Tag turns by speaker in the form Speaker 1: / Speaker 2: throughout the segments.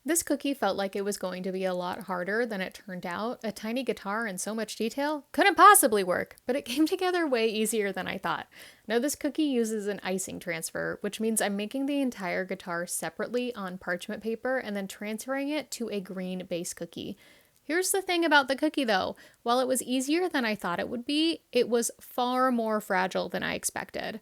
Speaker 1: This cookie felt like it was going to be a lot harder than it turned out. A tiny guitar and so much detail couldn't possibly work, but it came together way easier than I thought. Now, this cookie uses an icing transfer, which means I'm making the entire guitar separately on parchment paper and then transferring it to a green base cookie. Here's the thing about the cookie though. While it was easier than I thought it would be, it was far more fragile than I expected.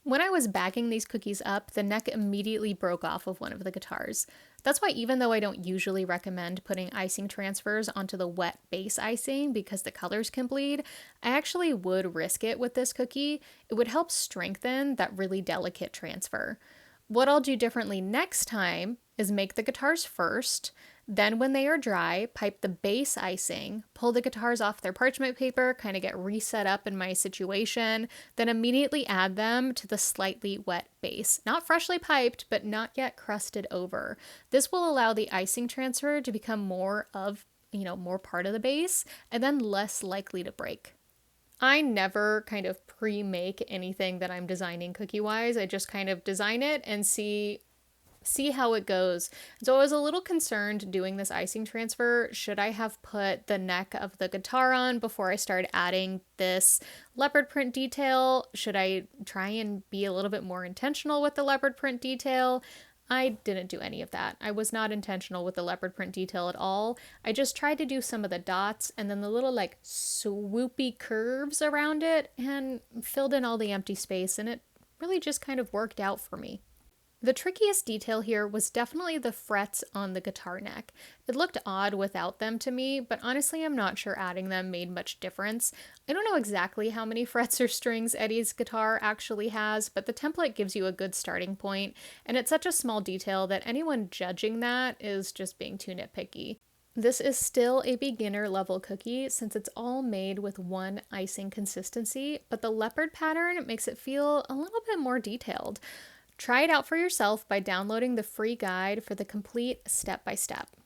Speaker 1: When I was bagging these cookies up, the neck immediately broke off of one of the guitars. That's why even though I don't usually recommend putting icing transfers onto the wet base icing because the colors can bleed, I actually would risk it with this cookie. It would help strengthen that really delicate transfer. What I'll do differently next time is make the guitars first, then when they are dry, pipe the base icing, pull the guitars off their parchment paper, kind of get reset up in my situation, then immediately add them to the slightly wet base. Not freshly piped, but not yet crusted over. This will allow the icing transfer to become more of, more part of the base and then less likely to break. I never kind of pre-make anything that I'm designing cookie-wise. I just kind of design it and see how it goes. So I was a little concerned doing this icing transfer. Should I have put the neck of the guitar on before I started adding this leopard print detail? Should I try and be a little bit more intentional with the leopard print detail? I didn't do any of that. I was not intentional with the leopard print detail at all. I just tried to do some of the dots and then the little like swoopy curves around it and filled in all the empty space, and it really just kind of worked out for me. The trickiest detail here was definitely the frets on the guitar neck. It looked odd without them to me, but honestly I'm not sure adding them made much difference. I don't know exactly how many frets or strings Eddie's guitar actually has, but the template gives you a good starting point, and it's such a small detail that anyone judging that is just being too nitpicky. This is still a beginner level cookie since it's all made with one icing consistency, but the leopard pattern makes it feel a little bit more detailed. Try it out for yourself by downloading the free guide for the complete step-by-step.